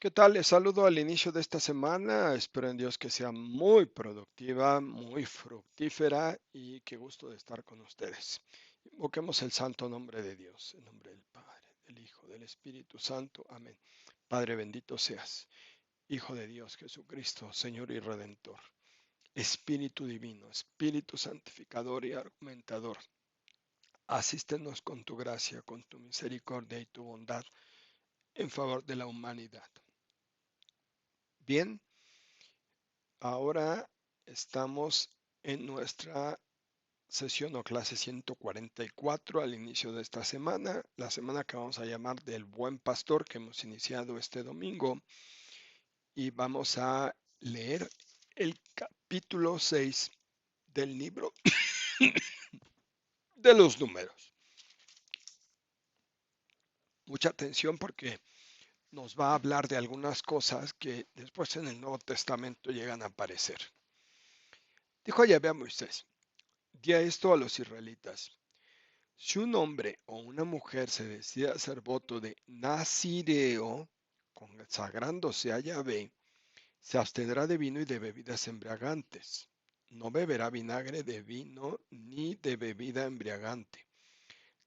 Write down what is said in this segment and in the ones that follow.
¿Qué tal? Les saludo al inicio de esta semana. Espero en Dios que sea muy productiva, muy fructífera y qué gusto de estar con ustedes. Invoquemos el santo nombre de Dios, en nombre del Padre, del Hijo, del Espíritu Santo. Amén. Padre bendito seas, Hijo de Dios Jesucristo, Señor y Redentor. Espíritu divino, Espíritu santificador y argumentador. Asístenos con tu gracia, con tu misericordia y tu bondad en favor de la humanidad. Bien. Ahora estamos en nuestra sesión o clase 144 al inicio de esta semana, la semana que vamos a llamar del Buen Pastor que hemos iniciado este domingo y vamos a leer el capítulo 6 del libro de los números. Mucha atención porque nos va a hablar de algunas cosas que después en el Nuevo Testamento llegan a aparecer. Dijo Yahvé a Moisés, di a esto a los israelitas. Si un hombre o una mujer se decide hacer voto de Nazireo, consagrándose a Yahvé, se abstendrá de vino y de bebidas embriagantes. No beberá vinagre de vino ni de bebida embriagante.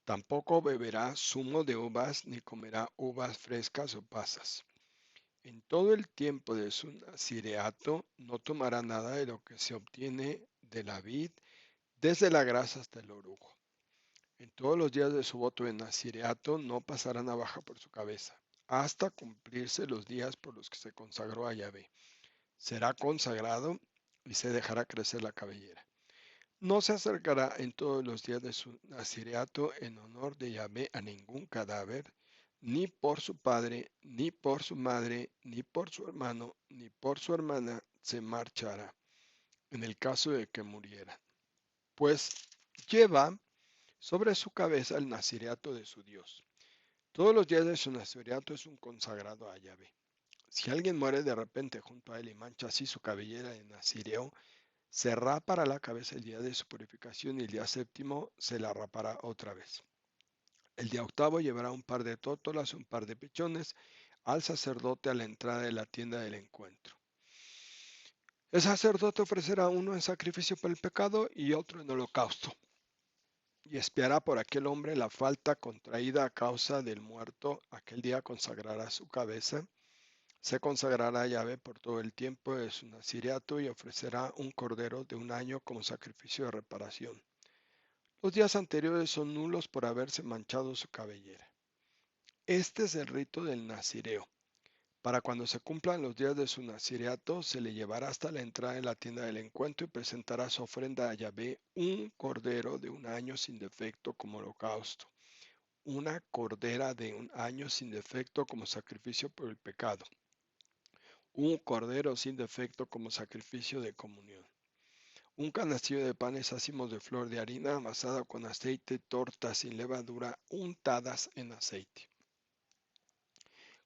Tampoco beberá zumo de uvas ni comerá uvas frescas o pasas. En todo el tiempo de su nazireato no tomará nada de lo que se obtiene de la vid, desde la grasa hasta el orujo. En todos los días de su voto de nazireato no pasará navaja por su cabeza, hasta cumplirse los días por los que se consagró a Yahvé. Será consagrado y se dejará crecer la cabellera. No se acercará en todos los días de su nazireato en honor de Yahvé a ningún cadáver, ni por su padre, ni por su madre, ni por su hermano, ni por su hermana se marchará, en el caso de que muriera, pues lleva sobre su cabeza el nazireato de su Dios. Todos los días de su nazireato es un consagrado a Yahvé. Si alguien muere de repente junto a él y mancha así su cabellera de nazireo, se rapará la cabeza el día de su purificación y el día séptimo se la rapará otra vez. El día octavo llevará un par de tórtolas, un par de pechones al sacerdote a la entrada de la tienda del encuentro. El sacerdote ofrecerá uno en sacrificio por el pecado y otro en holocausto, y expiará por aquel hombre la falta contraída a causa del muerto. Aquel día consagrará su cabeza, se consagrará a Yahvé por todo el tiempo de su nazireato y ofrecerá un cordero de un año como sacrificio de reparación. Los días anteriores son nulos por haberse manchado su cabellera. Este es el rito del nazireo. Para cuando se cumplan los días de su nazireato, se le llevará hasta la entrada de la tienda del encuentro y presentará su ofrenda a Yahvé, un cordero de un año sin defecto como holocausto, una cordera de un año sin defecto como sacrificio por el pecado, un cordero sin defecto como sacrificio de comunión, un canastillo de panes ácimos de flor de harina amasada con aceite, tortas sin levadura untadas en aceite,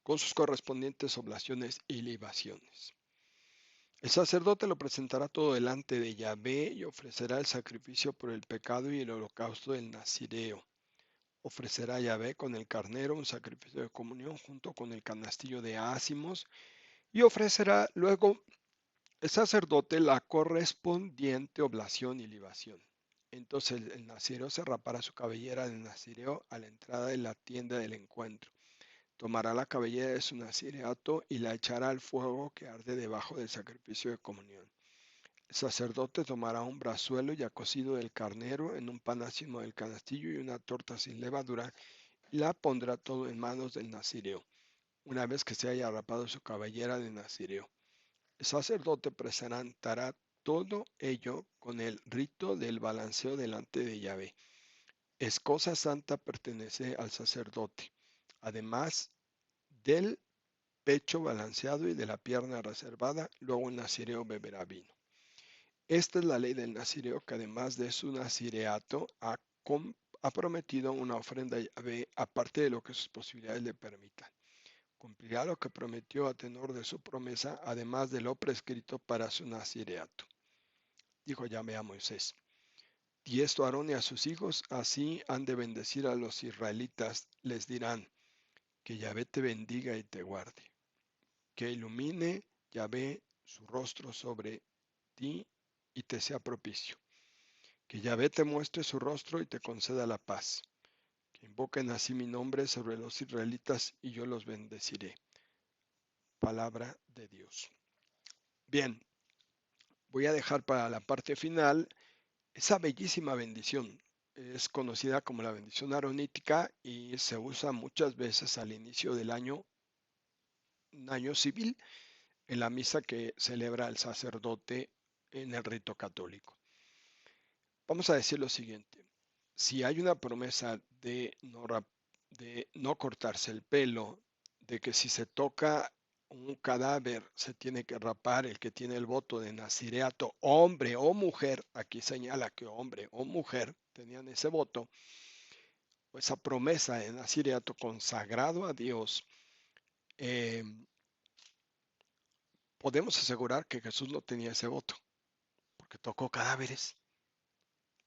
con sus correspondientes oblaciones y libaciones. El sacerdote lo presentará todo delante de Yahvé y ofrecerá el sacrificio por el pecado y el holocausto del nazireo. Ofrecerá a Yahvé con el carnero un sacrificio de comunión junto con el canastillo de ácimos y ofrecerá luego el sacerdote la correspondiente oblación y libación. Entonces el nazireo se rapará su cabellera de nazireo a la entrada de la tienda del encuentro. Tomará la cabellera de su nazireato y la echará al fuego que arde debajo del sacrificio de comunión. El sacerdote tomará un brazuelo ya cocido del carnero en un pan ácimo del canastillo y una torta sin levadura y la pondrá todo en manos del nazireo, una vez que se haya rapado su cabellera de nazireo. El sacerdote presentará todo ello con el rito del balanceo delante de Yahvé. Es cosa santa, pertenece al sacerdote, además del pecho balanceado y de la pierna reservada, luego el nazireo beberá vino. Esta es la ley del nazireo, que además de su nazireato ha prometido una ofrenda a Yahvé aparte de lo que sus posibilidades le permitan. Cumplirá lo que prometió a tenor de su promesa, además de lo prescrito para su nazireato. Dijo Yahvé a Moisés: di esto a Aarón y a sus hijos, así han de bendecir a los israelitas, les dirán: que Yahvé te bendiga y te guarde. Que ilumine Yahvé su rostro sobre ti y te sea propicio. Que Yahvé te muestre su rostro y te conceda la paz. Que invoquen así mi nombre sobre los israelitas y yo los bendeciré. Palabra de Dios. Bien, voy a dejar para la parte final esa bellísima bendición. Es conocida como la bendición aronítica y se usa muchas veces al inicio del año, un año civil, en la misa que celebra el sacerdote en el rito católico. Vamos a decir lo siguiente. Si hay una promesa de no cortarse el pelo, de que si se toca un cadáver se tiene que rapar el que tiene el voto de nazireato, hombre o mujer, aquí señala que hombre o mujer tenían ese voto, o esa promesa de nazireato consagrado a Dios, eh, podemos asegurar que Jesús no tenía ese voto, porque tocó cadáveres.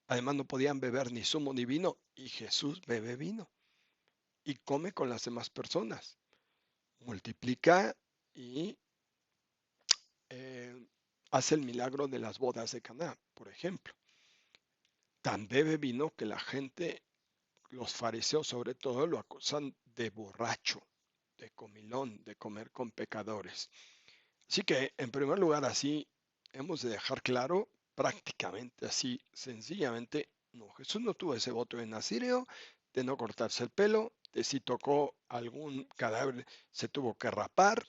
Además no podían beber ni zumo ni vino, y Jesús bebe vino y come con las demás personas. Multiplica y eh, hace el milagro de las bodas de Caná, por ejemplo. Tan bebe vino que la gente, los fariseos sobre todo, lo acusan de borracho, de comilón, de comer con pecadores. Así que, en primer lugar, así hemos de dejar claro, prácticamente así, sencillamente, no, Jesús no tuvo ese voto de Nazireo, de no cortarse el pelo, de si tocó algún cadáver se tuvo que rapar,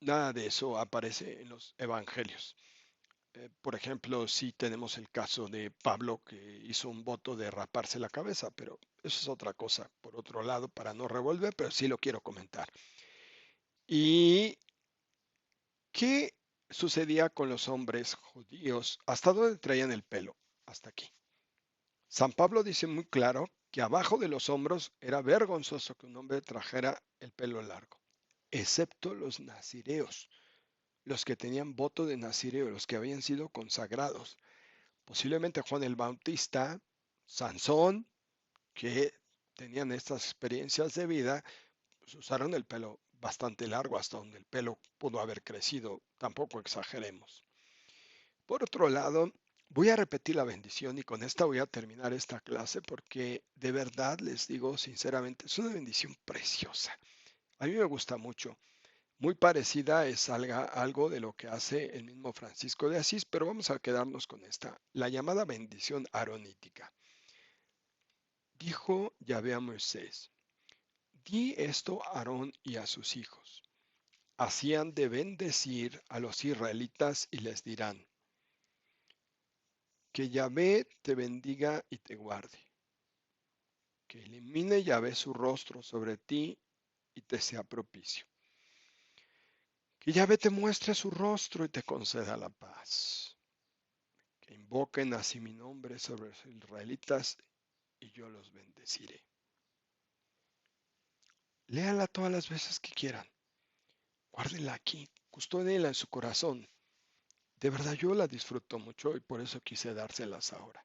nada de eso aparece en los evangelios. Por ejemplo, sí tenemos el caso de Pablo que hizo un voto de raparse la cabeza, pero eso es otra cosa, por otro lado, para no revolver, pero sí lo quiero comentar. ¿Y qué sucedía con los hombres judíos? ¿Hasta dónde traían el pelo? Hasta aquí. San Pablo dice muy claro que abajo de los hombros era vergonzoso que un hombre trajera el pelo largo, excepto los nazireos, los que tenían voto de nazireo, los que habían sido consagrados. Posiblemente Juan el Bautista, Sansón, que tenían estas experiencias de vida, pues usaron el pelo bastante largo hasta donde el pelo pudo haber crecido, tampoco exageremos. Por otro lado, voy a repetir la bendición y con esta voy a terminar esta clase porque de verdad les digo sinceramente, es una bendición preciosa. A mí me gusta mucho. Muy parecida es algo de lo que hace el mismo Francisco de Asís, pero vamos a quedarnos con esta, la llamada bendición aronítica. Dijo Yahvé a Moisés, di esto a Aarón y a sus hijos. Así han de bendecir a los israelitas y les dirán, que Yahvé te bendiga y te guarde, que ilumine Yahvé su rostro sobre ti y te sea propicio, que Yahvé te muestre su rostro y te conceda la paz, que invoquen así mi nombre sobre los israelitas y yo los bendeciré. Léala todas las veces que quieran, guárdenla aquí, custódienla en su corazón. De verdad yo la disfruto mucho y por eso quise dárselas ahora.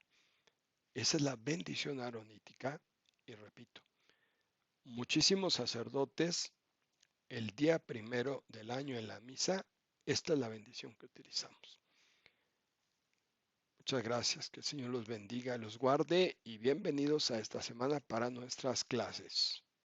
Esa es la bendición aronítica y repito, muchísimos sacerdotes el día primero del año en la misa, esta es la bendición que utilizamos. Muchas gracias, que el Señor los bendiga, los guarde y bienvenidos a esta semana para nuestras clases.